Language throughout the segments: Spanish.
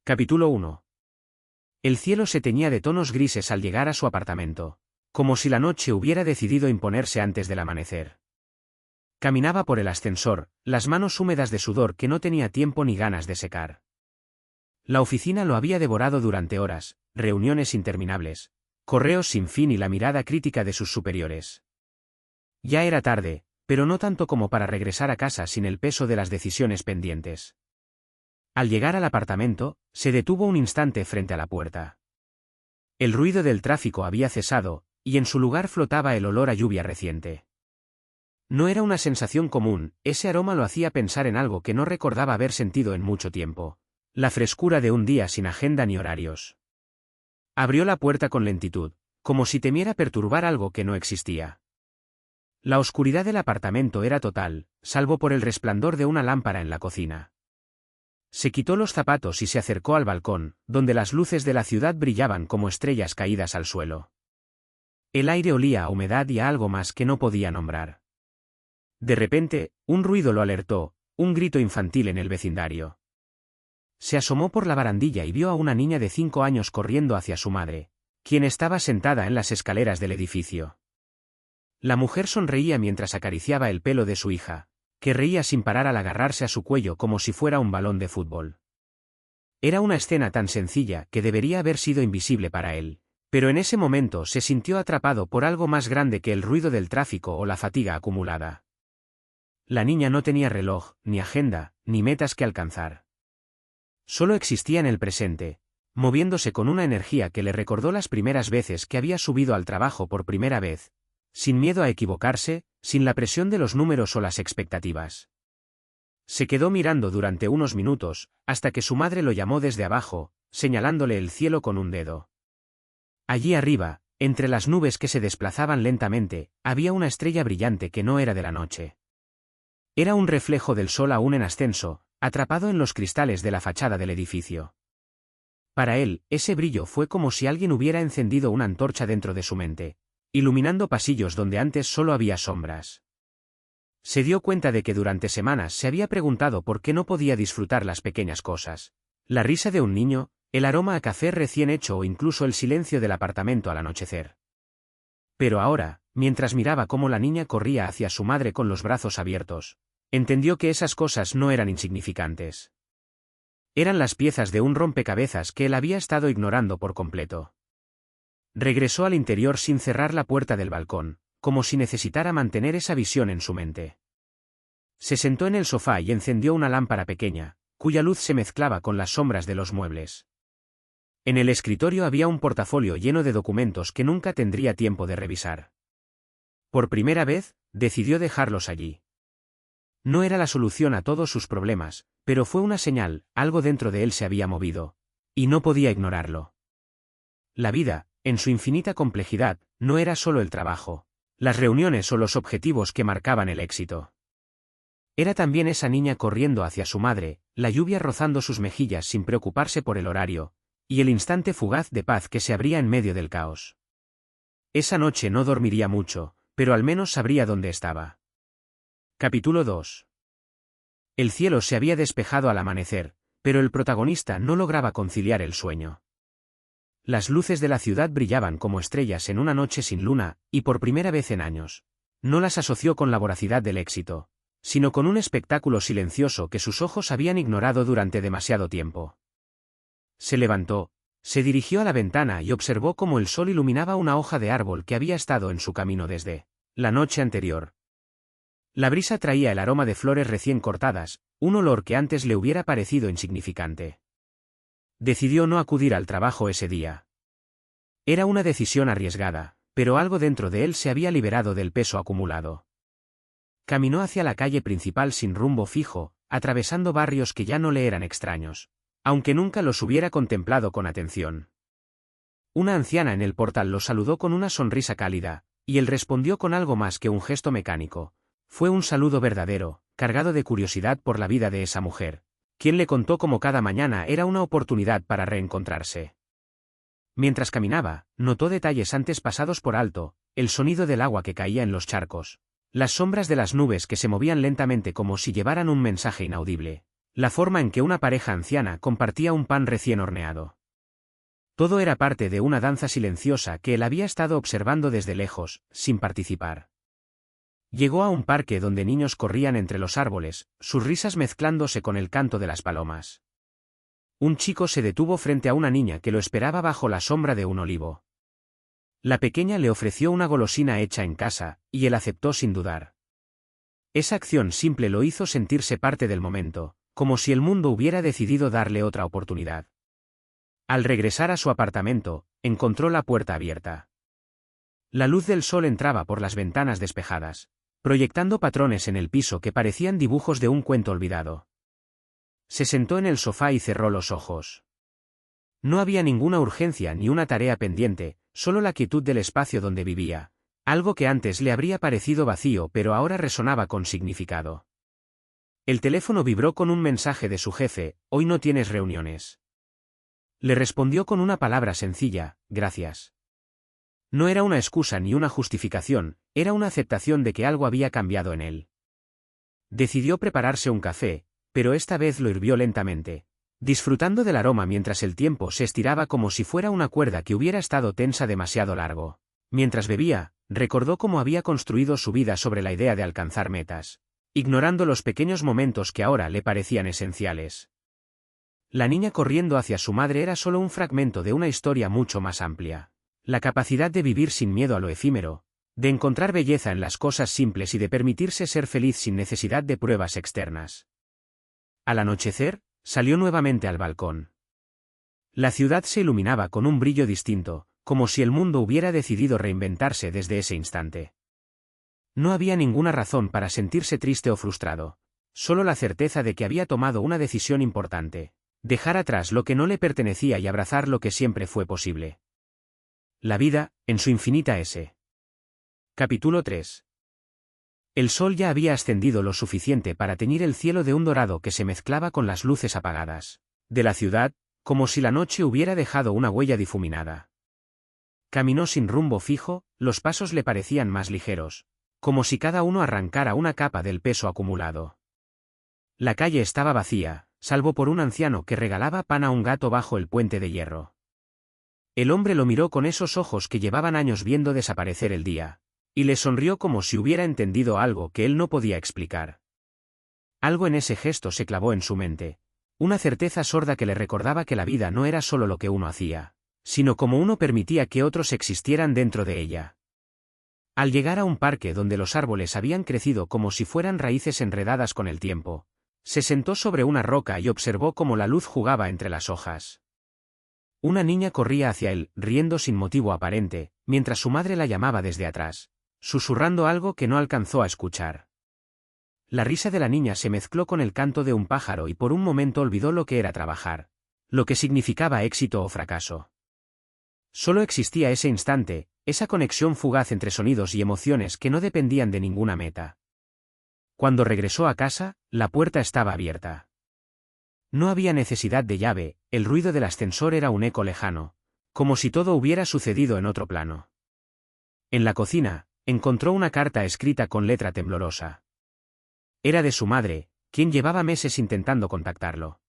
Capítulo 1. El cielo se teñía de tonos grises al llegar a su apartamento, como si la noche hubiera decidido imponerse antes del amanecer. Caminaba por el ascensor, las manos húmedas de sudor que no tenía tiempo ni ganas de secar. La oficina lo había devorado durante horas, reuniones interminables, correos sin fin y la mirada crítica de sus superiores. Ya era tarde, pero no tanto como para regresar a casa sin el peso de las decisiones pendientes. Al llegar al apartamento, se detuvo un instante frente a la puerta. El ruido del tráfico había cesado, y en su lugar flotaba el olor a lluvia reciente. No era una sensación común, ese aroma lo hacía pensar en algo que no recordaba haber sentido en mucho tiempo: la frescura de un día sin agenda ni horarios. Abrió la puerta con lentitud, como si temiera perturbar algo que no existía. La oscuridad del apartamento era total, salvo por el resplandor de una lámpara en la cocina. Se quitó los zapatos y se acercó al balcón, donde las luces de la ciudad brillaban como estrellas caídas al suelo. El aire olía a humedad y a algo más que no podía nombrar. De repente, un ruido lo alertó, un grito infantil en el vecindario. Se asomó por la barandilla y vio a una niña de 5 años corriendo hacia su madre, quien estaba sentada en las escaleras del edificio. La mujer sonreía mientras acariciaba el pelo de su hija, que reía sin parar al agarrarse a su cuello como si fuera un balón de fútbol. Era una escena tan sencilla que debería haber sido invisible para él, pero en ese momento se sintió atrapado por algo más grande que el ruido del tráfico o la fatiga acumulada. La niña no tenía reloj, ni agenda, ni metas que alcanzar. Solo existía en el presente, moviéndose con una energía que le recordó las primeras veces que había subido al trabajo por primera vez, sin miedo a equivocarse, sin la presión de los números o las expectativas. Se quedó mirando durante unos minutos, hasta que su madre lo llamó desde abajo, señalándole el cielo con un dedo. Allí arriba, entre las nubes que se desplazaban lentamente, había una estrella brillante que no era de la noche. Era un reflejo del sol aún en ascenso, atrapado en los cristales de la fachada del edificio. Para él, ese brillo fue como si alguien hubiera encendido una antorcha dentro de su mente, iluminando pasillos donde antes solo había sombras. Se dio cuenta de que durante semanas se había preguntado por qué no podía disfrutar las pequeñas cosas: la risa de un niño, el aroma a café recién hecho o incluso el silencio del apartamento al anochecer. Pero ahora, mientras miraba cómo la niña corría hacia su madre con los brazos abiertos, entendió que esas cosas no eran insignificantes. Eran las piezas de un rompecabezas que él había estado ignorando por completo. Regresó al interior sin cerrar la puerta del balcón, como si necesitara mantener esa visión en su mente. Se sentó en el sofá y encendió una lámpara pequeña, cuya luz se mezclaba con las sombras de los muebles. En el escritorio había un portafolio lleno de documentos que nunca tendría tiempo de revisar. Por primera vez, decidió dejarlos allí. No era la solución a todos sus problemas, pero fue una señal: algo dentro de él se había movido, y no podía ignorarlo. La vida, en su infinita complejidad, no era solo el trabajo, las reuniones o los objetivos que marcaban el éxito. Era también esa niña corriendo hacia su madre, la lluvia rozando sus mejillas sin preocuparse por el horario, y el instante fugaz de paz que se abría en medio del caos. Esa noche no dormiría mucho, pero al menos sabría dónde estaba. Capítulo 2. El cielo se había despejado al amanecer, pero el protagonista no lograba conciliar el sueño. Las luces de la ciudad brillaban como estrellas en una noche sin luna, y por primera vez en años, no las asoció con la voracidad del éxito, sino con un espectáculo silencioso que sus ojos habían ignorado durante demasiado tiempo. Se levantó, se dirigió a la ventana y observó cómo el sol iluminaba una hoja de árbol que había estado en su camino desde la noche anterior. La brisa traía el aroma de flores recién cortadas, un olor que antes le hubiera parecido insignificante. Decidió no acudir al trabajo ese día. Era una decisión arriesgada, pero algo dentro de él se había liberado del peso acumulado. Caminó hacia la calle principal sin rumbo fijo, atravesando barrios que ya no le eran extraños, aunque nunca los hubiera contemplado con atención. Una anciana en el portal lo saludó con una sonrisa cálida, y él respondió con algo más que un gesto mecánico. Fue un saludo verdadero, cargado de curiosidad por la vida de esa mujer, quien le contó cómo cada mañana era una oportunidad para reencontrarse. Mientras caminaba, notó detalles antes pasados por alto: el sonido del agua que caía en los charcos, las sombras de las nubes que se movían lentamente como si llevaran un mensaje inaudible, La forma en que una pareja anciana compartía un pan recién horneado. Todo era parte de una danza silenciosa que él había estado observando desde lejos, sin participar. Llegó a un parque donde niños corrían entre los árboles, sus risas mezclándose con el canto de las palomas. Un chico se detuvo frente a una niña que lo esperaba bajo la sombra de un olivo. La pequeña le ofreció una golosina hecha en casa, y él aceptó sin dudar. Esa acción simple lo hizo sentirse parte del momento, como si el mundo hubiera decidido darle otra oportunidad. Al regresar a su apartamento, encontró la puerta abierta. La luz del sol entraba por las ventanas despejadas, proyectando patrones en el piso que parecían dibujos de un cuento olvidado. Se sentó en el sofá y cerró los ojos. No había ninguna urgencia ni una tarea pendiente, solo la quietud del espacio donde vivía, algo que antes le habría parecido vacío pero ahora resonaba con significado. El teléfono vibró con un mensaje de su jefe: «Hoy no tienes reuniones». Le respondió con una palabra sencilla: «Gracias». No era una excusa ni una justificación, era una aceptación de que algo había cambiado en él. Decidió prepararse un café, pero esta vez lo hirvió lentamente, disfrutando del aroma mientras el tiempo se estiraba como si fuera una cuerda que hubiera estado tensa demasiado largo. Mientras bebía, recordó cómo había construido su vida sobre la idea de alcanzar metas, ignorando los pequeños momentos que ahora le parecían esenciales. La niña corriendo hacia su madre era solo un fragmento de una historia mucho más amplia. La capacidad de vivir sin miedo a lo efímero, de encontrar belleza en las cosas simples y de permitirse ser feliz sin necesidad de pruebas externas. Al anochecer, salió nuevamente al balcón. La ciudad se iluminaba con un brillo distinto, como si el mundo hubiera decidido reinventarse desde ese instante. No había ninguna razón para sentirse triste o frustrado, solo la certeza de que había tomado una decisión importante: dejar atrás lo que no le pertenecía y abrazar lo que siempre fue posible. La vida, en su infinita S. Capítulo 3. El sol ya había ascendido lo suficiente para teñir el cielo de un dorado que se mezclaba con las luces apagadas de la ciudad, como si la noche hubiera dejado una huella difuminada. Caminó sin rumbo fijo, los pasos le parecían más ligeros, como si cada uno arrancara una capa del peso acumulado. La calle estaba vacía, salvo por un anciano que regalaba pan a un gato bajo el puente de hierro. El hombre lo miró con esos ojos que llevaban años viendo desaparecer el día, y le sonrió como si hubiera entendido algo que él no podía explicar. Algo en ese gesto se clavó en su mente, una certeza sorda que le recordaba que la vida no era solo lo que uno hacía, sino cómo uno permitía que otros existieran dentro de ella. Al llegar a un parque donde los árboles habían crecido como si fueran raíces enredadas con el tiempo, se sentó sobre una roca y observó cómo la luz jugaba entre las hojas. Una niña corría hacia él, riendo sin motivo aparente, mientras su madre la llamaba desde atrás, susurrando algo que no alcanzó a escuchar. La risa de la niña se mezcló con el canto de un pájaro y por un momento olvidó lo que era trabajar, lo que significaba éxito o fracaso. Solo existía ese instante, esa conexión fugaz entre sonidos y emociones que no dependían de ninguna meta. Cuando regresó a casa, la puerta estaba abierta. No había necesidad de llave, el ruido del ascensor era un eco lejano, como si todo hubiera sucedido en otro plano. En la cocina, encontró una carta escrita con letra temblorosa. Era de su madre, quien llevaba meses intentando contactarlo.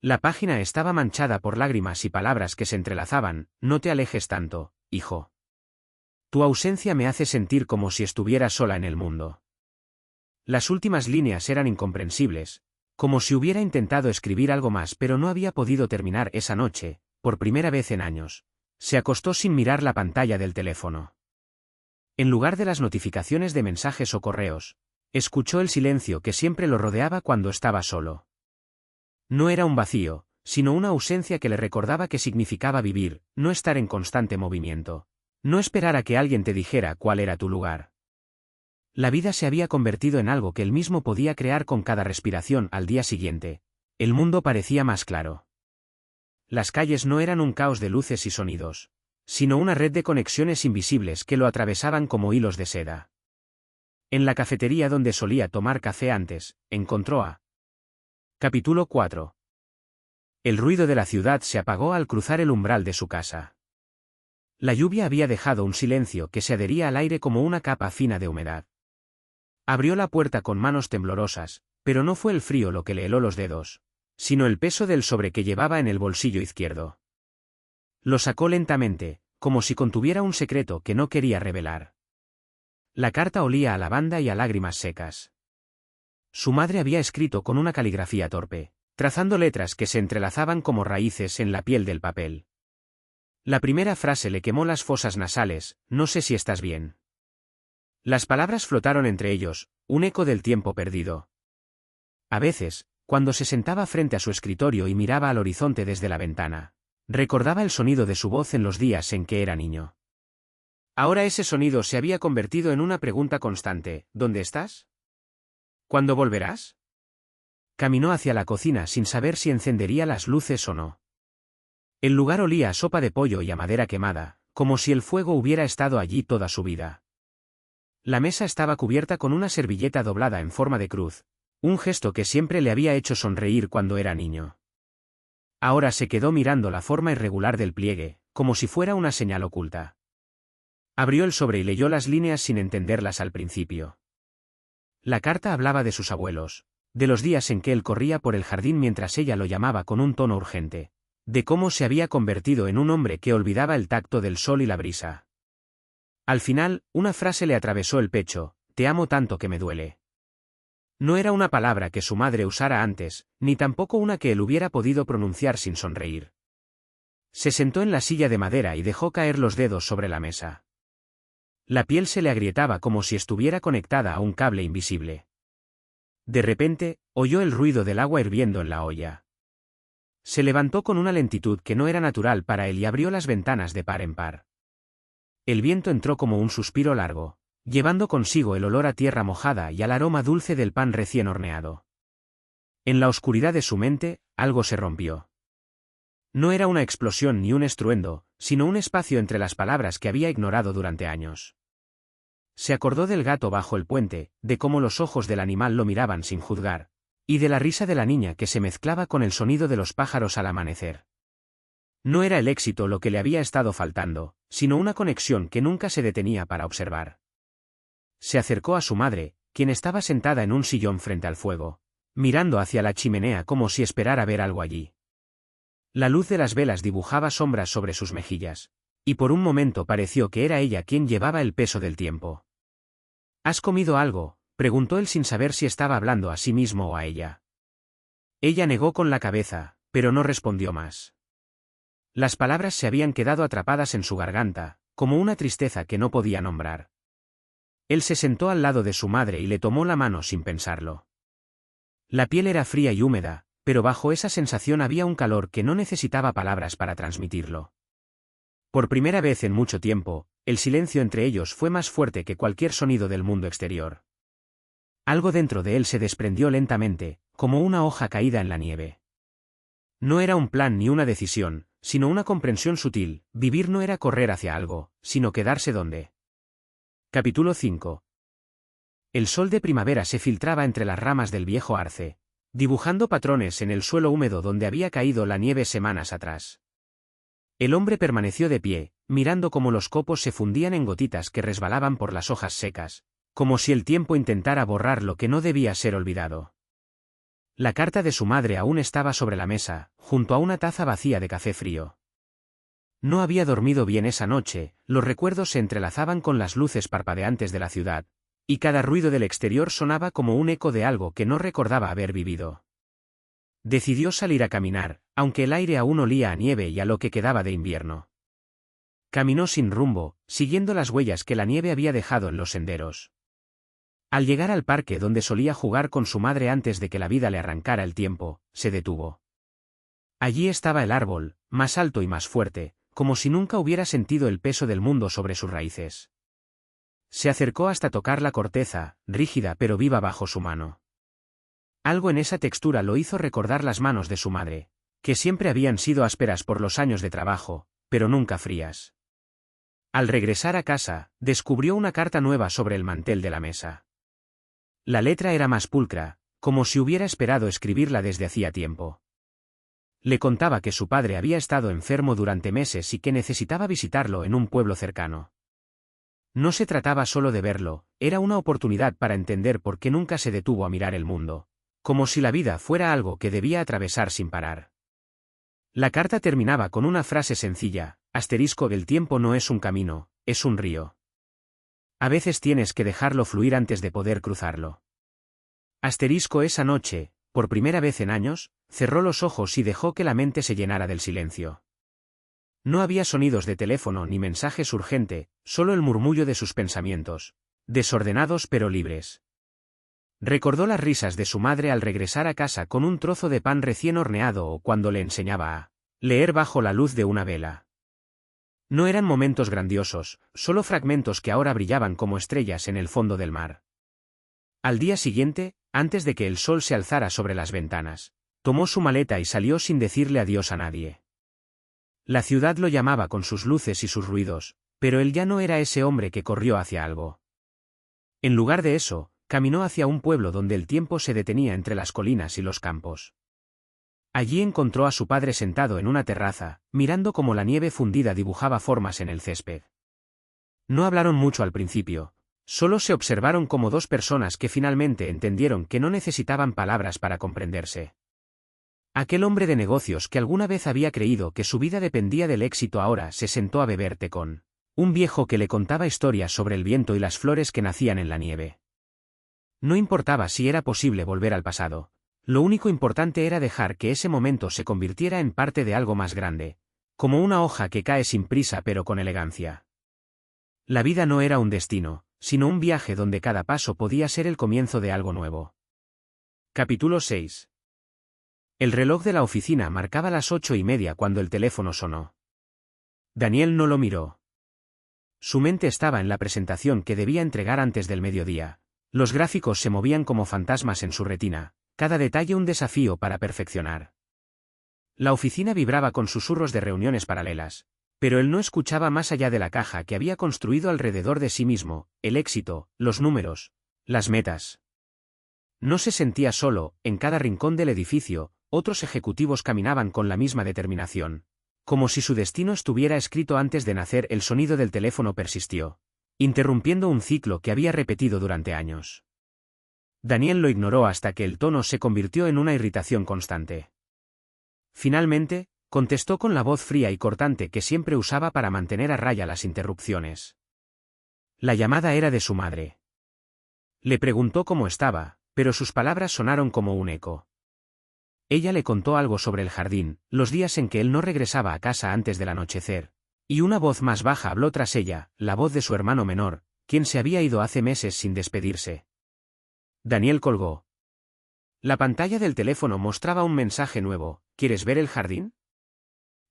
La página estaba manchada por lágrimas y palabras que se entrelazaban: «No te alejes tanto, hijo. Tu ausencia me hace sentir como si estuviera sola en el mundo». Las últimas líneas eran incomprensibles, como si hubiera intentado escribir algo más pero no había podido terminar. Esa noche, por primera vez en años, se acostó sin mirar la pantalla del teléfono. En lugar de las notificaciones de mensajes o correos, escuchó el silencio que siempre lo rodeaba cuando estaba solo. No era un vacío, sino una ausencia que le recordaba qué significaba vivir, no estar en constante movimiento, no esperar a que alguien te dijera cuál era tu lugar. La vida se había convertido en algo que él mismo podía crear con cada respiración. Al día siguiente, el mundo parecía más claro. Las calles no eran un caos de luces y sonidos, sino una red de conexiones invisibles que lo atravesaban como hilos de seda. En la cafetería donde solía tomar café antes, encontró a... Capítulo 4. El ruido de la ciudad se apagó al cruzar el umbral de su casa. La lluvia había dejado un silencio que se adhería al aire como una capa fina de humedad. Abrió la puerta con manos temblorosas, pero no fue el frío lo que le heló los dedos, sino el peso del sobre que llevaba en el bolsillo izquierdo. Lo sacó lentamente, como si contuviera un secreto que no quería revelar. La carta olía a lavanda y a lágrimas secas. Su madre había escrito con una caligrafía torpe, trazando letras que se entrelazaban como raíces en la piel del papel. La primera frase le quemó las fosas nasales: no sé si estás bien. Las palabras flotaron entre ellos, un eco del tiempo perdido. A veces, cuando se sentaba frente a su escritorio y miraba al horizonte desde la ventana, recordaba el sonido de su voz en los días en que era niño. Ahora ese sonido se había convertido en una pregunta constante: ¿dónde estás? ¿Cuándo volverás? Caminó hacia la cocina sin saber si encendería las luces o no. El lugar olía a sopa de pollo y a madera quemada, como si el fuego hubiera estado allí toda su vida. La mesa estaba cubierta con una servilleta doblada en forma de cruz, un gesto que siempre le había hecho sonreír cuando era niño. Ahora se quedó mirando la forma irregular del pliegue, como si fuera una señal oculta. Abrió el sobre y leyó las líneas sin entenderlas al principio. La carta hablaba de sus abuelos, de los días en que él corría por el jardín mientras ella lo llamaba con un tono urgente, de cómo se había convertido en un hombre que olvidaba el tacto del sol y la brisa. Al final, una frase le atravesó el pecho: te amo tanto que me duele. No era una palabra que su madre usara antes, ni tampoco una que él hubiera podido pronunciar sin sonreír. Se sentó en la silla de madera y dejó caer los dedos sobre la mesa. La piel se le agrietaba como si estuviera conectada a un cable invisible. De repente, oyó el ruido del agua hirviendo en la olla. Se levantó con una lentitud que no era natural para él y abrió las ventanas de par en par. El viento entró como un suspiro largo, llevando consigo el olor a tierra mojada y al aroma dulce del pan recién horneado. En la oscuridad de su mente, algo se rompió. No era una explosión ni un estruendo, sino un espacio entre las palabras que había ignorado durante años. Se acordó del gato bajo el puente, de cómo los ojos del animal lo miraban sin juzgar, y de la risa de la niña que se mezclaba con el sonido de los pájaros al amanecer. No era el éxito lo que le había estado faltando, sino una conexión que nunca se detenía para observar. Se acercó a su madre, quien estaba sentada en un sillón frente al fuego, mirando hacia la chimenea como si esperara ver algo allí. La luz de las velas dibujaba sombras sobre sus mejillas, y por un momento pareció que era ella quien llevaba el peso del tiempo. ¿Has comido algo?, preguntó él sin saber si estaba hablando a sí mismo o a ella. Ella negó con la cabeza, pero no respondió más. Las palabras se habían quedado atrapadas en su garganta, como una tristeza que no podía nombrar. Él se sentó al lado de su madre y le tomó la mano sin pensarlo. La piel era fría y húmeda, pero bajo esa sensación había un calor que no necesitaba palabras para transmitirlo. Por primera vez en mucho tiempo, el silencio entre ellos fue más fuerte que cualquier sonido del mundo exterior. Algo dentro de él se desprendió lentamente, como una hoja caída en la nieve. No era un plan ni una decisión, sino una comprensión sutil: vivir no era correr hacia algo, sino quedarse donde. Capítulo 5. El sol de primavera se filtraba entre las ramas del viejo arce, dibujando patrones en el suelo húmedo donde había caído la nieve semanas atrás. El hombre permaneció de pie, mirando cómo los copos se fundían en gotitas que resbalaban por las hojas secas, como si el tiempo intentara borrar lo que no debía ser olvidado. La carta de su madre aún estaba sobre la mesa, junto a una taza vacía de café frío. No había dormido bien esa noche, los recuerdos se entrelazaban con las luces parpadeantes de la ciudad, y cada ruido del exterior sonaba como un eco de algo que no recordaba haber vivido. Decidió salir a caminar, aunque el aire aún olía a nieve y a lo que quedaba de invierno. Caminó sin rumbo, siguiendo las huellas que la nieve había dejado en los senderos. Al llegar al parque donde solía jugar con su madre antes de que la vida le arrancara el tiempo, se detuvo. Allí estaba el árbol, más alto y más fuerte, como si nunca hubiera sentido el peso del mundo sobre sus raíces. Se acercó hasta tocar la corteza, rígida pero viva bajo su mano. Algo en esa textura lo hizo recordar las manos de su madre, que siempre habían sido ásperas por los años de trabajo, pero nunca frías. Al regresar a casa, descubrió una carta nueva sobre el mantel de la mesa. La letra era más pulcra, como si hubiera esperado escribirla desde hacía tiempo. Le contaba que su padre había estado enfermo durante meses y que necesitaba visitarlo en un pueblo cercano. No se trataba solo de verlo, era una oportunidad para entender por qué nunca se detuvo a mirar el mundo, como si la vida fuera algo que debía atravesar sin parar. La carta terminaba con una frase sencilla: el tiempo no es un camino, es un río. A veces tienes que dejarlo fluir antes de poder cruzarlo. Esa noche, por primera vez en años, cerró los ojos y dejó que la mente se llenara del silencio. No había sonidos de teléfono ni mensajes urgentes, solo el murmullo de sus pensamientos, desordenados pero libres. Recordó las risas de su madre al regresar a casa con un trozo de pan recién horneado o cuando le enseñaba a leer bajo la luz de una vela. No eran momentos grandiosos, solo fragmentos que ahora brillaban como estrellas en el fondo del mar. Al día siguiente, antes de que el sol se alzara sobre las ventanas, tomó su maleta y salió sin decirle adiós a nadie. La ciudad lo llamaba con sus luces y sus ruidos, pero él ya no era ese hombre que corrió hacia algo. En lugar de eso, caminó hacia un pueblo donde el tiempo se detenía entre las colinas y los campos. Allí encontró a su padre sentado en una terraza, mirando cómo la nieve fundida dibujaba formas en el césped. No hablaron mucho al principio, solo se observaron como dos personas que finalmente entendieron que no necesitaban palabras para comprenderse. Aquel hombre de negocios que alguna vez había creído que su vida dependía del éxito ahora se sentó a beber té con un viejo que le contaba historias sobre el viento y las flores que nacían en la nieve. No importaba si era posible volver al pasado. Lo único importante era dejar que ese momento se convirtiera en parte de algo más grande, como una hoja que cae sin prisa pero con elegancia. La vida no era un destino, sino un viaje donde cada paso podía ser el comienzo de algo nuevo. Capítulo 6. El reloj de la oficina marcaba las 8:30 cuando el teléfono sonó. Daniel no lo miró. Su mente estaba en la presentación que debía entregar antes del mediodía. Los gráficos se movían como fantasmas en su retina, cada detalle un desafío para perfeccionar. La oficina vibraba con susurros de reuniones paralelas, pero él no escuchaba más allá de la caja que había construido alrededor de sí mismo: el éxito, los números, las metas. No se sentía solo. En cada rincón del edificio, otros ejecutivos caminaban con la misma determinación. Como si su destino estuviera escrito antes de nacer. El sonido del teléfono persistió, interrumpiendo un ciclo que había repetido durante años. Daniel lo ignoró hasta que el tono se convirtió en una irritación constante. Finalmente, contestó con la voz fría y cortante que siempre usaba para mantener a raya las interrupciones. La llamada era de su madre. Le preguntó cómo estaba, pero sus palabras sonaron como un eco. Ella le contó algo sobre el jardín, los días en que él no regresaba a casa antes del anochecer, y una voz más baja habló tras ella, la voz de su hermano menor, quien se había ido hace meses sin despedirse. Daniel colgó. La pantalla del teléfono mostraba un mensaje nuevo: ¿quieres ver el jardín?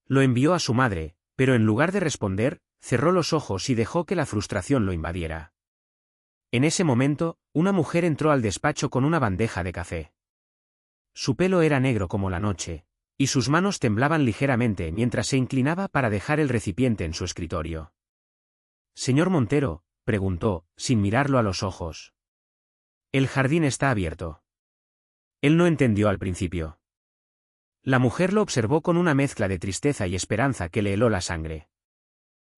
Lo envió a su madre, pero en lugar de responder, cerró los ojos y dejó que la frustración lo invadiera. En ese momento, una mujer entró al despacho con una bandeja de café. Su pelo era negro como la noche, y sus manos temblaban ligeramente mientras se inclinaba para dejar el recipiente en su escritorio. «Señor Montero», preguntó, sin mirarlo a los ojos. «El jardín está abierto». Él no entendió al principio. La mujer lo observó con una mezcla de tristeza y esperanza que le heló la sangre.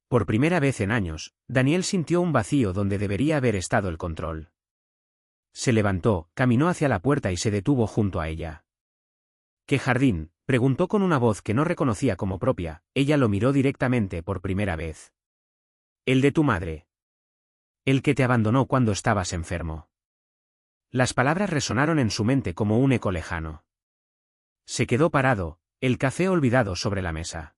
Por primera vez en años, Daniel sintió un vacío donde debería haber estado el control. Se levantó, caminó hacia la puerta y se detuvo junto a ella. «¿Qué jardín?», preguntó con una voz que no reconocía como propia. Ella lo miró directamente por primera vez. «El de tu madre. El que te abandonó cuando estabas enfermo». Las palabras resonaron en su mente como un eco lejano. Se quedó parado, el café olvidado sobre la mesa.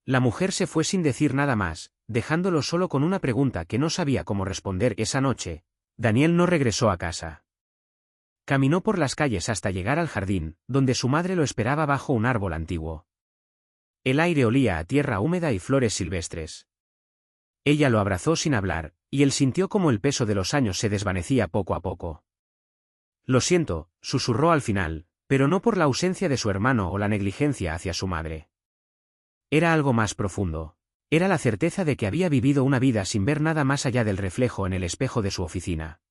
La mujer se fue sin decir nada más, dejándolo solo con una pregunta que no sabía cómo responder. Esa noche, Daniel no regresó a casa. Caminó por las calles hasta llegar al jardín, donde su madre lo esperaba bajo un árbol antiguo. El aire olía a tierra húmeda y flores silvestres. Ella lo abrazó sin hablar, y él sintió como el peso de los años se desvanecía poco a poco. «Lo siento», susurró al final, pero no por la ausencia de su hermano o la negligencia hacia su madre. Era algo más profundo. Era la certeza de que había vivido una vida sin ver nada más allá del reflejo en el espejo de su oficina.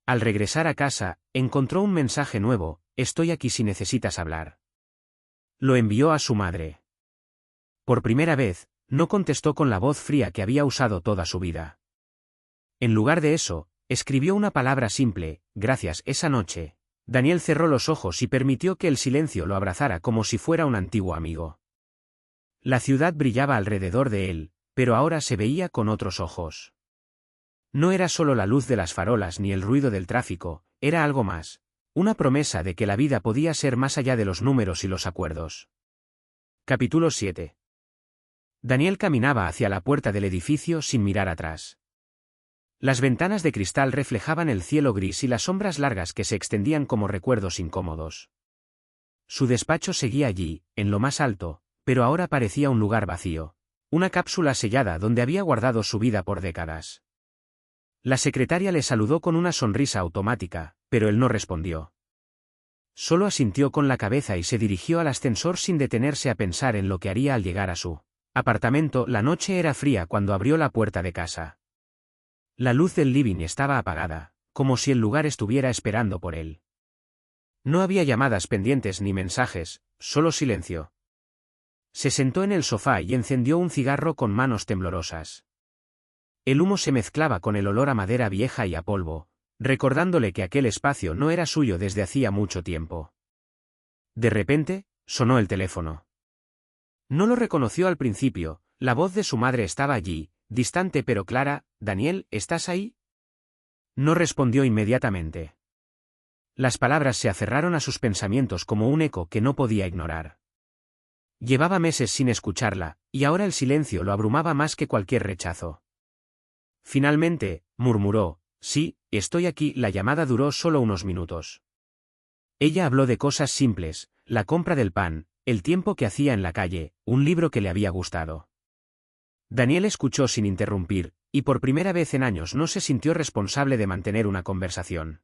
Al regresar a casa, encontró un mensaje nuevo: «Estoy aquí si necesitas hablar». Lo envió a su madre. Por primera vez, no contestó con la voz fría que había usado toda su vida. En lugar de eso, escribió una palabra simple: «Gracias». Esa noche, Daniel cerró los ojos y permitió que el silencio lo abrazara como si fuera un antiguo amigo. La ciudad brillaba alrededor de él, pero ahora se veía con otros ojos. No era solo la luz de las farolas ni el ruido del tráfico, era algo más, una promesa de que la vida podía ser más allá de los números y los acuerdos. Capítulo 7. Daniel caminaba hacia la puerta del edificio sin mirar atrás. Las ventanas de cristal reflejaban el cielo gris y las sombras largas que se extendían como recuerdos incómodos. Su despacho seguía allí, en lo más alto, pero ahora parecía un lugar vacío, una cápsula sellada donde había guardado su vida por décadas. La secretaria le saludó con una sonrisa automática, pero él no respondió. Solo asintió con la cabeza y se dirigió al ascensor sin detenerse a pensar en lo que haría al llegar a su apartamento. La noche era fría cuando abrió la puerta de casa. La luz del living estaba apagada, como si el lugar estuviera esperando por él. No había llamadas pendientes ni mensajes, solo silencio. Se sentó en el sofá y encendió un cigarro con manos temblorosas. El humo se mezclaba con el olor a madera vieja y a polvo, recordándole que aquel espacio no era suyo desde hacía mucho tiempo. De repente, sonó el teléfono. No lo reconoció al principio, la voz de su madre estaba allí, distante pero clara. «Daniel, ¿estás ahí?». No respondió inmediatamente. Las palabras se aferraron a sus pensamientos como un eco que no podía ignorar. Llevaba meses sin escucharla, y ahora el silencio lo abrumaba más que cualquier rechazo. Finalmente, murmuró, «Sí, estoy aquí». La llamada duró solo unos minutos. Ella habló de cosas simples, la compra del pan, el tiempo que hacía en la calle, un libro que le había gustado. Daniel escuchó sin interrumpir, y por primera vez en años no se sintió responsable de mantener una conversación.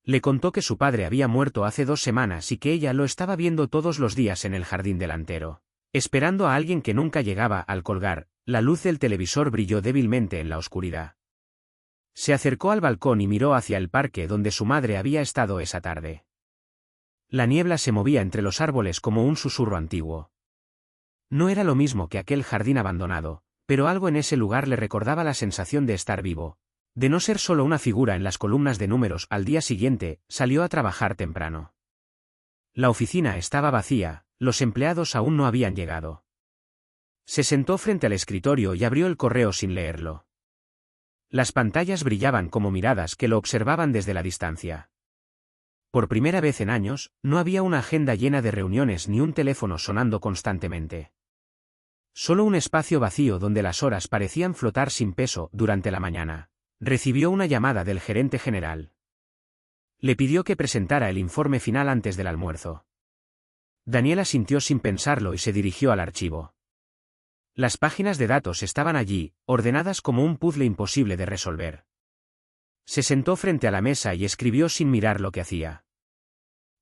Le contó que su padre había muerto hace 2 semanas y que ella lo estaba viendo todos los días en el jardín delantero, esperando a alguien que nunca llegaba. Al colgar, la luz del televisor brilló débilmente en la oscuridad. Se acercó al balcón y miró hacia el parque donde su madre había estado esa tarde. La niebla se movía entre los árboles como un susurro antiguo. No era lo mismo que aquel jardín abandonado, pero algo en ese lugar le recordaba la sensación de estar vivo, de no ser solo una figura en las columnas de números. Al día siguiente, salió a trabajar temprano. La oficina estaba vacía, los empleados aún no habían llegado. Se sentó frente al escritorio y abrió el correo sin leerlo. Las pantallas brillaban como miradas que lo observaban desde la distancia. Por primera vez en años, no había una agenda llena de reuniones ni un teléfono sonando constantemente. Solo un espacio vacío donde las horas parecían flotar sin peso. Durante la mañana, recibió una llamada del gerente general. Le pidió que presentara el informe final antes del almuerzo. Daniel asintió sin pensarlo y se dirigió al archivo. Las páginas de datos estaban allí, ordenadas como un puzzle imposible de resolver. Se sentó frente a la mesa y escribió sin mirar lo que hacía.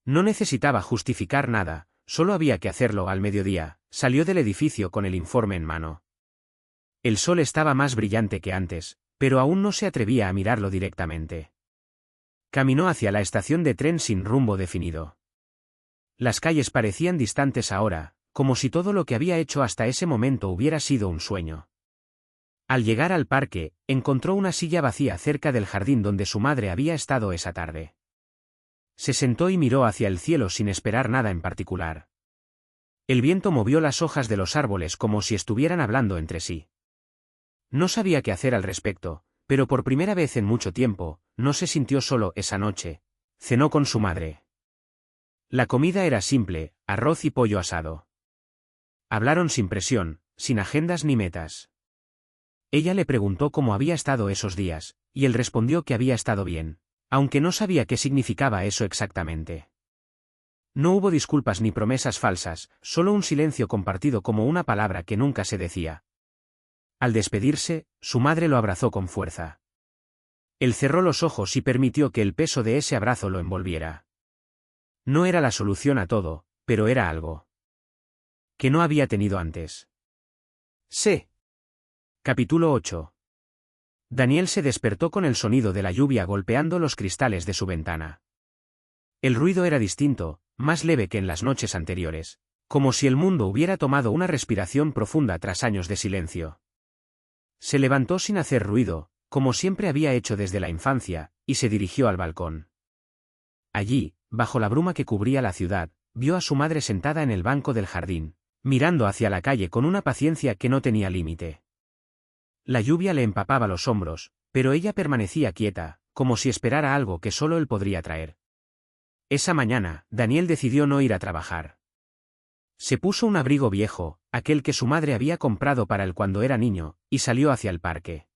No necesitaba justificar nada, solo había que hacerlo. Al mediodía, salió del edificio con el informe en mano. El sol estaba más brillante que antes, pero aún no se atrevía a mirarlo directamente. Caminó hacia la estación de tren sin rumbo definido. Las calles parecían distantes ahora, como si todo lo que había hecho hasta ese momento hubiera sido un sueño. Al llegar al parque, encontró una silla vacía cerca del jardín donde su madre había estado esa tarde. Se sentó y miró hacia el cielo sin esperar nada en particular. El viento movió las hojas de los árboles como si estuvieran hablando entre sí. No sabía qué hacer al respecto, pero por primera vez en mucho tiempo, no se sintió solo. Esa noche, cenó con su madre. La comida era simple, arroz y pollo asado. Hablaron sin presión, sin agendas ni metas. Ella le preguntó cómo había estado esos días, y él respondió que había estado bien, aunque no sabía qué significaba eso exactamente. No hubo disculpas ni promesas falsas, solo un silencio compartido como una palabra que nunca se decía. Al despedirse, su madre lo abrazó con fuerza. Él cerró los ojos y permitió que el peso de ese abrazo lo envolviera. No era la solución a todo, pero era algo que no había tenido antes. Capítulo 8. Daniel se despertó con el sonido de la lluvia golpeando los cristales de su ventana. El ruido era distinto, más leve que en las noches anteriores, como si el mundo hubiera tomado una respiración profunda tras años de silencio. Se levantó sin hacer ruido, como siempre había hecho desde la infancia, y se dirigió al balcón. Allí, bajo la bruma que cubría la ciudad, vio a su madre sentada en el banco del jardín, mirando hacia la calle con una paciencia que no tenía límite. La lluvia le empapaba los hombros, pero ella permanecía quieta, como si esperara algo que solo él podría traer. Esa mañana, Daniel decidió no ir a trabajar. Se puso un abrigo viejo, aquel que su madre había comprado para él cuando era niño, y salió hacia el parque.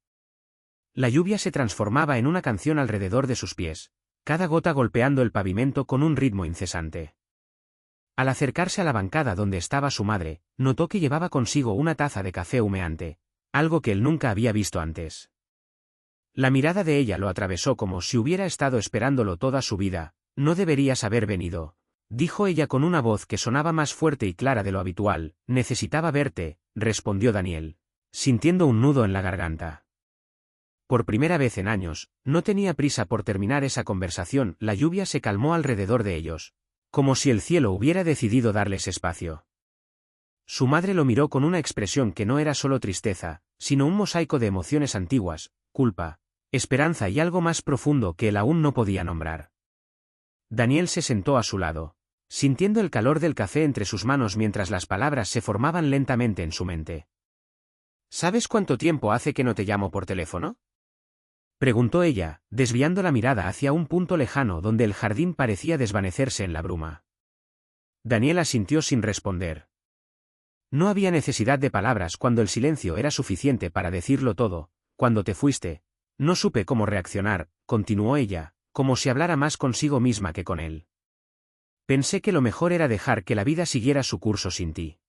La lluvia se transformaba en una canción alrededor de sus pies, cada gota golpeando el pavimento con un ritmo incesante. Al acercarse a la bancada donde estaba su madre, notó que llevaba consigo una taza de café humeante, algo que él nunca había visto antes. La mirada de ella lo atravesó como si hubiera estado esperándolo toda su vida. «No deberías haber venido», dijo ella con una voz que sonaba más fuerte y clara de lo habitual. «Necesitaba verte», respondió Daniel, sintiendo un nudo en la garganta. Por primera vez en años, no tenía prisa por terminar esa conversación. La lluvia se calmó alrededor de ellos, como si el cielo hubiera decidido darles espacio. Su madre lo miró con una expresión que no era solo tristeza, sino un mosaico de emociones antiguas, culpa, esperanza y algo más profundo que él aún no podía nombrar. Daniel se sentó a su lado, sintiendo el calor del café entre sus manos mientras las palabras se formaban lentamente en su mente. «¿Sabes cuánto tiempo hace que no te llamo por teléfono?», preguntó ella, desviando la mirada hacia un punto lejano donde el jardín parecía desvanecerse en la bruma. Daniel asintió sin responder. No había necesidad de palabras cuando el silencio era suficiente para decirlo todo. «Cuando te fuiste, no supe cómo reaccionar», continuó ella, como si hablara más consigo misma que con él. «Pensé que lo mejor era dejar que la vida siguiera su curso sin ti.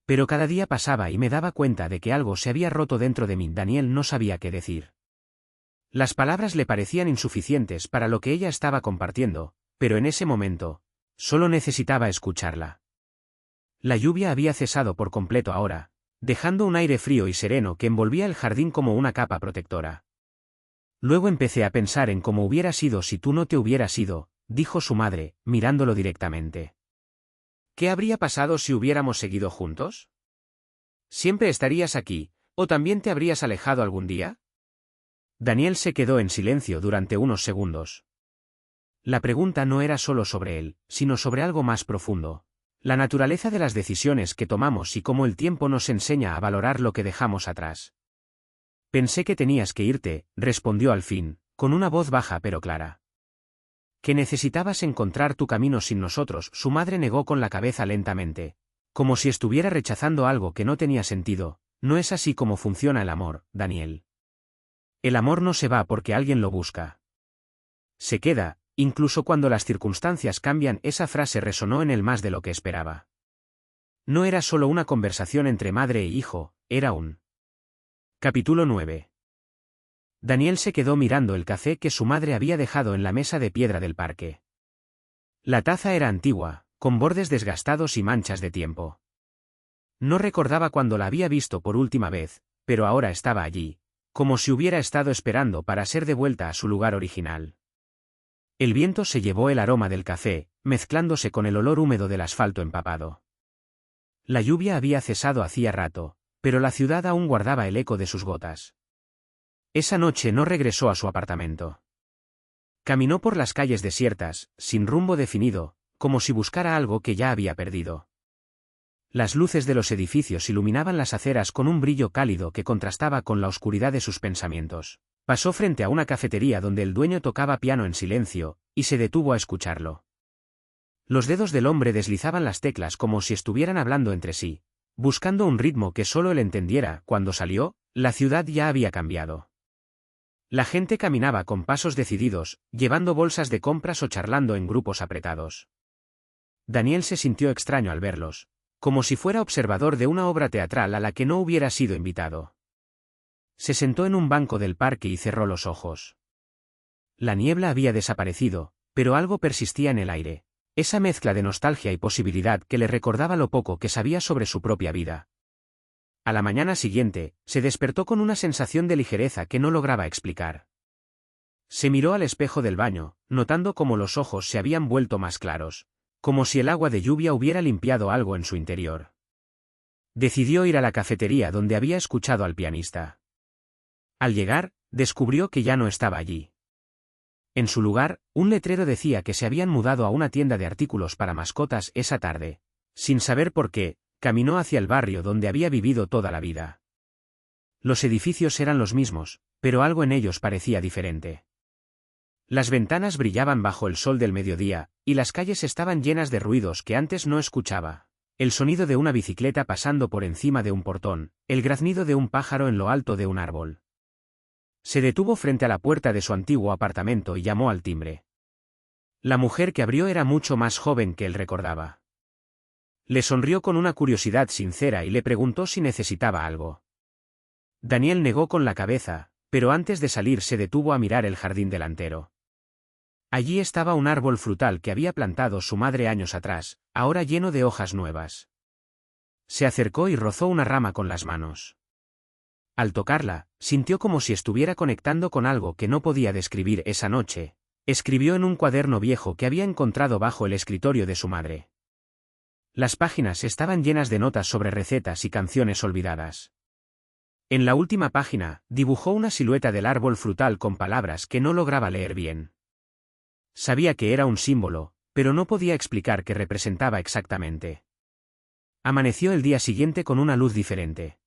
Pero cada día pasaba y me daba cuenta de que algo se había roto dentro de mí». Daniel no sabía qué decir. Las palabras le parecían insuficientes para lo que ella estaba compartiendo, pero en ese momento, solo necesitaba escucharla. La lluvia había cesado por completo ahora, dejando un aire frío y sereno que envolvía el jardín como una capa protectora. «Luego empecé a pensar en cómo hubiera sido si tú no te hubieras ido», dijo su madre, mirándolo directamente. «¿Qué habría pasado si hubiéramos seguido juntos? ¿Siempre estarías aquí, o también te habrías alejado algún día?». Daniel se quedó en silencio durante unos segundos. La pregunta no era solo sobre él, sino sobre algo más profundo. La naturaleza de las decisiones que tomamos y cómo el tiempo nos enseña a valorar lo que dejamos atrás. «Pensé que tenías que irte», respondió al fin, con una voz baja pero clara. «Que necesitabas encontrar tu camino sin nosotros». Su madre negó con la cabeza lentamente, como si estuviera rechazando algo que no tenía sentido. «No es así como funciona el amor, Daniel. El amor no se va porque alguien lo busca. Se queda, incluso cuando las circunstancias cambian». Esa frase resonó en él más de lo que esperaba. No era solo una conversación entre madre e hijo, era un... Capítulo 9. Daniel se quedó mirando el café que su madre había dejado en la mesa de piedra del parque. La taza era antigua, con bordes desgastados y manchas de tiempo. No recordaba cuándo la había visto por última vez, pero ahora estaba allí, como si hubiera estado esperando para ser devuelta a su lugar original. El viento se llevó el aroma del café, mezclándose con el olor húmedo del asfalto empapado. La lluvia había cesado hacía rato, pero la ciudad aún guardaba el eco de sus gotas. Esa noche no regresó a su apartamento. Caminó por las calles desiertas, sin rumbo definido, como si buscara algo que ya había perdido. Las luces de los edificios iluminaban las aceras con un brillo cálido que contrastaba con la oscuridad de sus pensamientos. Pasó frente a una cafetería donde el dueño tocaba piano en silencio, y se detuvo a escucharlo. Los dedos del hombre deslizaban las teclas como si estuvieran hablando entre sí, buscando un ritmo que solo él entendiera. Cuando salió, la ciudad ya había cambiado. La gente caminaba con pasos decididos, llevando bolsas de compras o charlando en grupos apretados. Daniel se sintió extraño al verlos, como si fuera observador de una obra teatral a la que no hubiera sido invitado. Se sentó en un banco del parque y cerró los ojos. La niebla había desaparecido, pero algo persistía en el aire, esa mezcla de nostalgia y posibilidad que le recordaba lo poco que sabía sobre su propia vida. A la mañana siguiente, se despertó con una sensación de ligereza que no lograba explicar. Se miró al espejo del baño, notando cómo los ojos se habían vuelto más claros, como si el agua de lluvia hubiera limpiado algo en su interior. Decidió ir a la cafetería donde había escuchado al pianista. Al llegar, descubrió que ya no estaba allí. En su lugar, un letrero decía que se habían mudado a una tienda de artículos para mascotas esa tarde. Sin saber por qué, caminó hacia el barrio donde había vivido toda la vida. Los edificios eran los mismos, pero algo en ellos parecía diferente. Las ventanas brillaban bajo el sol del mediodía, y las calles estaban llenas de ruidos que antes no escuchaba. El sonido de una bicicleta pasando por encima de un portón, el graznido de un pájaro en lo alto de un árbol. Se detuvo frente a la puerta de su antiguo apartamento y llamó al timbre. La mujer que abrió era mucho más joven que él recordaba. Le sonrió con una curiosidad sincera y le preguntó si necesitaba algo. Daniel negó con la cabeza, pero antes de salir se detuvo a mirar el jardín delantero. Allí estaba un árbol frutal que había plantado su madre años atrás, ahora lleno de hojas nuevas. Se acercó y rozó una rama con las manos. Al tocarla, sintió como si estuviera conectando con algo que no podía describir esa noche. Escribió en un cuaderno viejo que había encontrado bajo el escritorio de su madre. Las páginas estaban llenas de notas sobre recetas y canciones olvidadas. En la última página, dibujó una silueta del árbol frutal con palabras que no lograba leer bien. Sabía que era un símbolo, pero no podía explicar qué representaba exactamente. Amaneció el día siguiente con una luz diferente.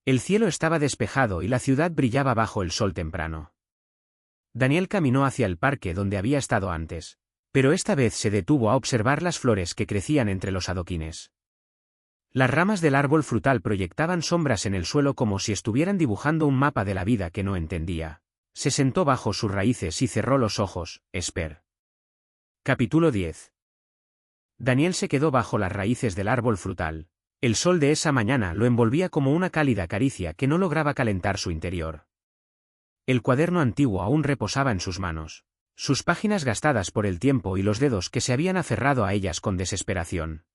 El cielo estaba despejado y la ciudad brillaba bajo el sol temprano. Daniel caminó hacia el parque donde había estado antes, pero esta vez se detuvo a observar las flores que crecían entre los adoquines. Las ramas del árbol frutal proyectaban sombras en el suelo como si estuvieran dibujando un mapa de la vida que no entendía. Se sentó bajo sus raíces y cerró los ojos. Capítulo 10. Daniel se quedó bajo las raíces del árbol frutal. El sol de esa mañana lo envolvía como una cálida caricia que no lograba calentar su interior. El cuaderno antiguo aún reposaba en sus manos, sus páginas gastadas por el tiempo y los dedos que se habían aferrado a ellas con desesperación.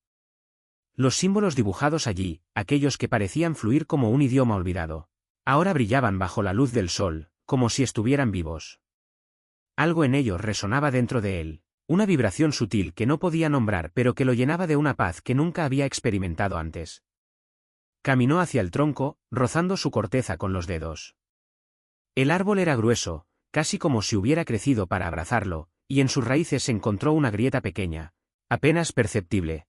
Los símbolos dibujados allí, aquellos que parecían fluir como un idioma olvidado, ahora brillaban bajo la luz del sol, como si estuvieran vivos. Algo en ellos resonaba dentro de él, una vibración sutil que no podía nombrar pero que lo llenaba de una paz que nunca había experimentado antes. Caminó hacia el tronco, rozando su corteza con los dedos. El árbol era grueso, casi como si hubiera crecido para abrazarlo, y en sus raíces se encontró una grieta pequeña, apenas perceptible.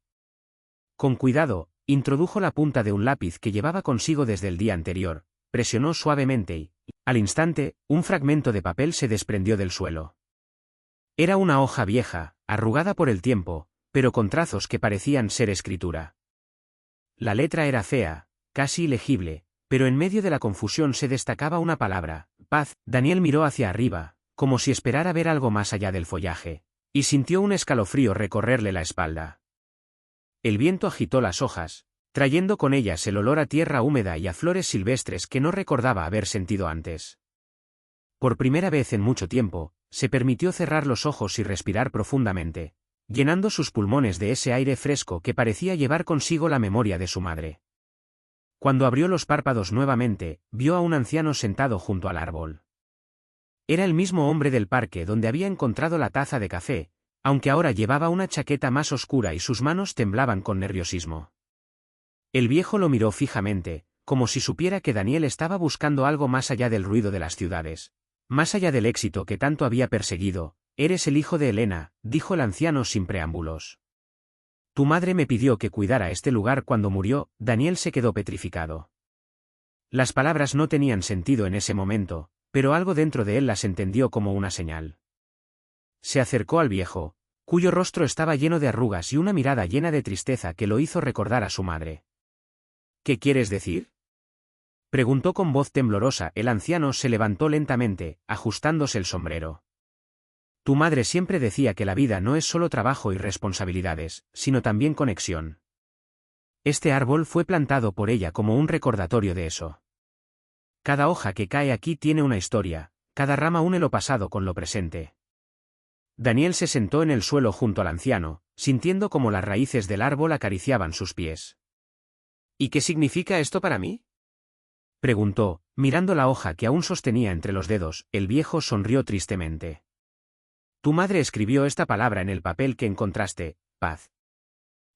Con cuidado, introdujo la punta de un lápiz que llevaba consigo desde el día anterior, presionó suavemente y, al instante, un fragmento de papel se desprendió del suelo. Era una hoja vieja, arrugada por el tiempo, pero con trazos que parecían ser escritura. La letra era fea, casi ilegible, pero en medio de la confusión se destacaba una palabra, paz. Daniel miró hacia arriba, como si esperara ver algo más allá del follaje, y sintió un escalofrío recorrerle la espalda. El viento agitó las hojas, trayendo con ellas el olor a tierra húmeda y a flores silvestres que no recordaba haber sentido antes. Por primera vez en mucho tiempo, se permitió cerrar los ojos y respirar profundamente, llenando sus pulmones de ese aire fresco que parecía llevar consigo la memoria de su madre. Cuando abrió los párpados nuevamente, vio a un anciano sentado junto al árbol. Era el mismo hombre del parque donde había encontrado la taza de café, aunque ahora llevaba una chaqueta más oscura y sus manos temblaban con nerviosismo. El viejo lo miró fijamente, como si supiera que Daniel estaba buscando algo más allá del ruido de las ciudades, más allá del éxito que tanto había perseguido. «Eres el hijo de Elena», dijo el anciano sin preámbulos. «Tu madre me pidió que cuidara este lugar cuando murió». Daniel se quedó petrificado. Las palabras no tenían sentido en ese momento, pero algo dentro de él las entendió como una señal. Se acercó al viejo, cuyo rostro estaba lleno de arrugas y una mirada llena de tristeza que lo hizo recordar a su madre. «¿Qué quieres decir?», preguntó con voz temblorosa. El anciano se levantó lentamente, ajustándose el sombrero. «Tu madre siempre decía que la vida no es solo trabajo y responsabilidades, sino también conexión. Este árbol fue plantado por ella como un recordatorio de eso. Cada hoja que cae aquí tiene una historia, cada rama une lo pasado con lo presente». Daniel se sentó en el suelo junto al anciano, sintiendo como las raíces del árbol acariciaban sus pies. «¿Y qué significa esto para mí?», preguntó, mirando la hoja que aún sostenía entre los dedos. El viejo sonrió tristemente. «Tu madre escribió esta palabra en el papel que encontraste, paz.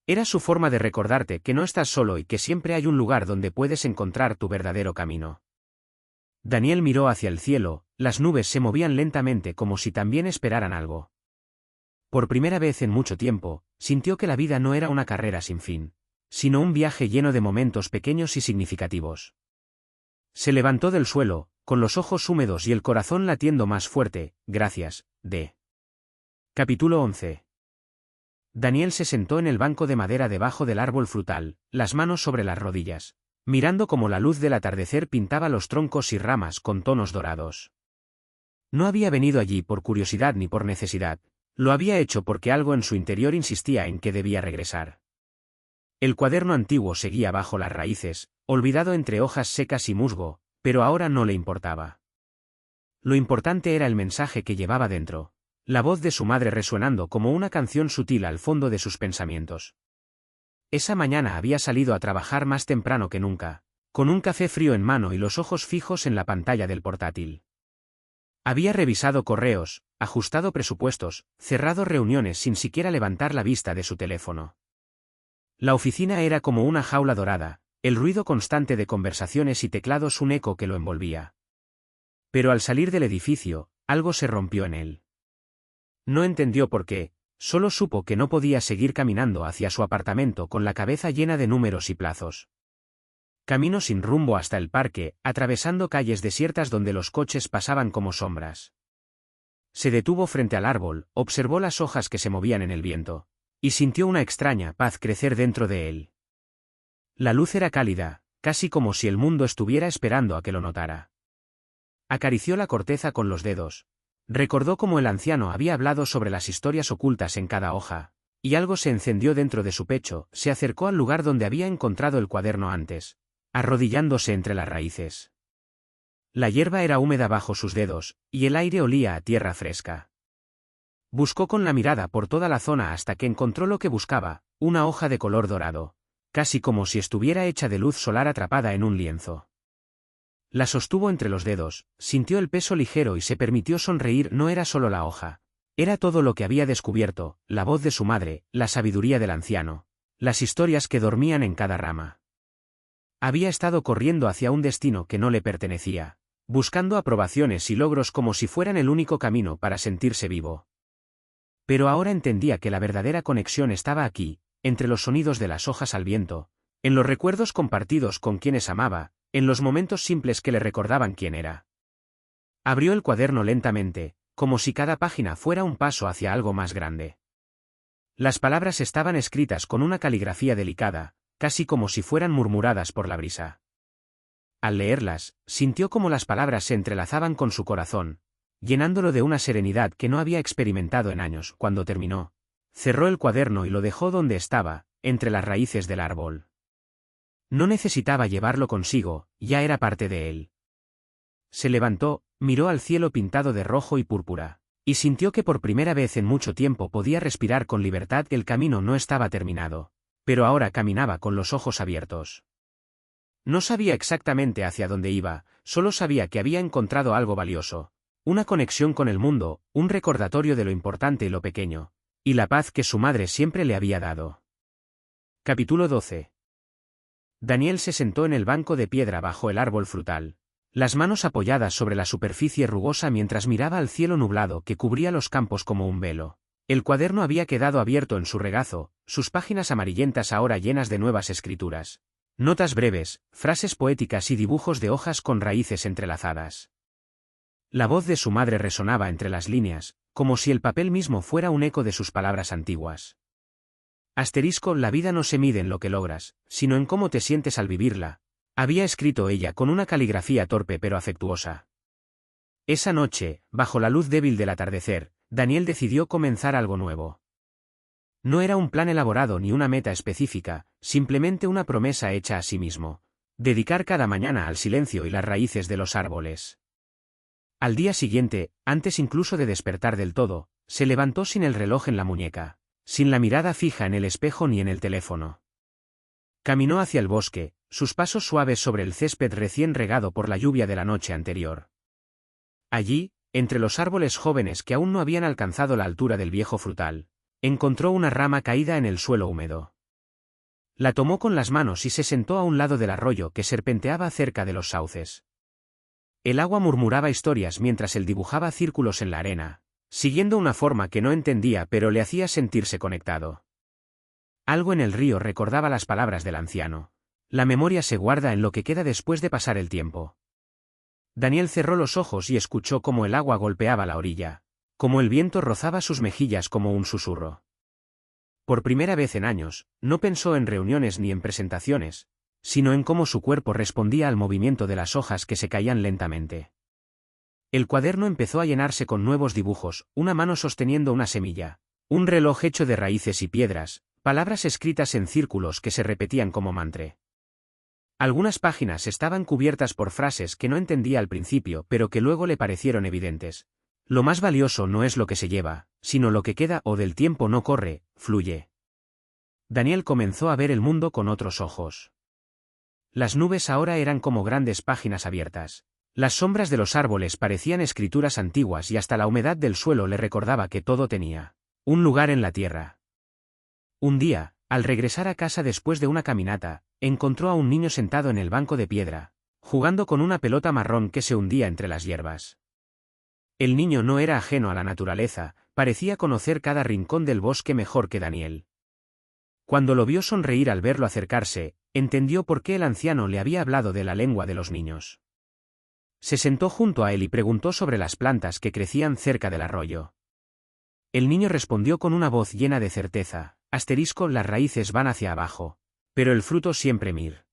Era su forma de recordarte que no estás solo y que siempre hay un lugar donde puedes encontrar tu verdadero camino». Daniel miró hacia el cielo, las nubes se movían lentamente como si también esperaran algo. Por primera vez en mucho tiempo, sintió que la vida no era una carrera sin fin, sino un viaje lleno de momentos pequeños y significativos. Se levantó del suelo, con los ojos húmedos y el corazón latiendo más fuerte. Gracias, D. Capítulo 11. Daniel se sentó en el banco de madera debajo del árbol frutal, las manos sobre las rodillas, mirando cómo la luz del atardecer pintaba los troncos y ramas con tonos dorados. No había venido allí por curiosidad ni por necesidad, lo había hecho porque algo en su interior insistía en que debía regresar. El cuaderno antiguo seguía bajo las raíces, olvidado entre hojas secas y musgo, pero ahora no le importaba. Lo importante era el mensaje que llevaba dentro, la voz de su madre resuenando como una canción sutil al fondo de sus pensamientos. Esa mañana había salido a trabajar más temprano que nunca, con un café frío en mano y los ojos fijos en la pantalla del portátil. Había revisado correos, ajustado presupuestos, cerrado reuniones sin siquiera levantar la vista de su teléfono. La oficina era como una jaula dorada, el ruido constante de conversaciones y teclados un eco que lo envolvía. Pero al salir del edificio, algo se rompió en él. No entendió por qué, solo supo que no podía seguir caminando hacia su apartamento con la cabeza llena de números y plazos. Caminó sin rumbo hasta el parque, atravesando calles desiertas donde los coches pasaban como sombras. Se detuvo frente al árbol, observó las hojas que se movían en el viento, y sintió una extraña paz crecer dentro de él. La luz era cálida, casi como si el mundo estuviera esperando a que lo notara. Acarició la corteza con los dedos. Recordó cómo el anciano había hablado sobre las historias ocultas en cada hoja, y algo se encendió dentro de su pecho. Se acercó al lugar donde había encontrado el cuaderno antes, arrodillándose entre las raíces. La hierba era húmeda bajo sus dedos, y el aire olía a tierra fresca. Buscó con la mirada por toda la zona hasta que encontró lo que buscaba, una hoja de color dorado, casi como si estuviera hecha de luz solar atrapada en un lienzo. La sostuvo entre los dedos, sintió el peso ligero y se permitió sonreír. No era solo la hoja. Era todo lo que había descubierto, la voz de su madre, la sabiduría del anciano, las historias que dormían en cada rama. Había estado corriendo hacia un destino que no le pertenecía, buscando aprobaciones y logros como si fueran el único camino para sentirse vivo. Pero ahora entendía que la verdadera conexión estaba aquí, entre los sonidos de las hojas al viento, en los recuerdos compartidos con quienes amaba, en los momentos simples que le recordaban quién era. Abrió el cuaderno lentamente, como si cada página fuera un paso hacia algo más grande. Las palabras estaban escritas con una caligrafía delicada, casi como si fueran murmuradas por la brisa. Al leerlas, sintió como las palabras se entrelazaban con su corazón, llenándolo de una serenidad que no había experimentado en años. Cuando terminó, cerró el cuaderno y lo dejó donde estaba, entre las raíces del árbol. No necesitaba llevarlo consigo, ya era parte de él. Se levantó, miró al cielo pintado de rojo y púrpura, y sintió que por primera vez en mucho tiempo podía respirar con libertad. El camino no estaba terminado, pero ahora caminaba con los ojos abiertos. No sabía exactamente hacia dónde iba, solo sabía que había encontrado algo valioso, una conexión con el mundo, un recordatorio de lo importante y lo pequeño, y la paz que su madre siempre le había dado. Capítulo 12. Daniel se sentó en el banco de piedra bajo el árbol frutal, las manos apoyadas sobre la superficie rugosa mientras miraba al cielo nublado que cubría los campos como un velo. El cuaderno había quedado abierto en su regazo, sus páginas amarillentas ahora llenas de nuevas escrituras. Notas breves, frases poéticas y dibujos de hojas con raíces entrelazadas. La voz de su madre resonaba entre las líneas, como si el papel mismo fuera un eco de sus palabras antiguas. Asterisco, la vida no se mide en lo que logras, sino en cómo te sientes al vivirla, había escrito ella con una caligrafía torpe pero afectuosa. Esa noche, bajo la luz débil del atardecer, Daniel decidió comenzar algo nuevo. No era un plan elaborado ni una meta específica, simplemente una promesa hecha a sí mismo: dedicar cada mañana al silencio y las raíces de los árboles. Al día siguiente, antes incluso de despertar del todo, se levantó sin el reloj en la muñeca, sin la mirada fija en el espejo ni en el teléfono. Caminó hacia el bosque, sus pasos suaves sobre el césped recién regado por la lluvia de la noche anterior. Allí, entre los árboles jóvenes que aún no habían alcanzado la altura del viejo frutal, encontró una rama caída en el suelo húmedo. La tomó con las manos y se sentó a un lado del arroyo que serpenteaba cerca de los sauces. El agua murmuraba historias mientras él dibujaba círculos en la arena, siguiendo una forma que no entendía pero le hacía sentirse conectado. Algo en el río recordaba las palabras del anciano. La memoria se guarda en lo que queda después de pasar el tiempo. Daniel cerró los ojos y escuchó cómo el agua golpeaba la orilla, como el viento rozaba sus mejillas como un susurro. Por primera vez en años, no pensó en reuniones ni en presentaciones, sino en cómo su cuerpo respondía al movimiento de las hojas que se caían lentamente. El cuaderno empezó a llenarse con nuevos dibujos, una mano sosteniendo una semilla, un reloj hecho de raíces y piedras, palabras escritas en círculos que se repetían como mantra. Algunas páginas estaban cubiertas por frases que no entendía al principio pero que luego le parecieron evidentes. Lo más valioso no es lo que se lleva, sino lo que queda o del tiempo no corre, fluye. Daniel comenzó a ver el mundo con otros ojos. Las nubes ahora eran como grandes páginas abiertas. Las sombras de los árboles parecían escrituras antiguas y hasta la humedad del suelo le recordaba que todo tenía un lugar en la tierra. Un día, al regresar a casa después de una caminata, encontró a un niño sentado en el banco de piedra, jugando con una pelota marrón que se hundía entre las hierbas. El niño no era ajeno a la naturaleza, parecía conocer cada rincón del bosque mejor que Daniel. Cuando lo vio sonreír al verlo acercarse, entendió por qué el anciano le había hablado de la lengua de los niños. Se sentó junto a él y preguntó sobre las plantas que crecían cerca del arroyo. El niño respondió con una voz llena de certeza, *las raíces van hacia abajo, pero el fruto siempre mir.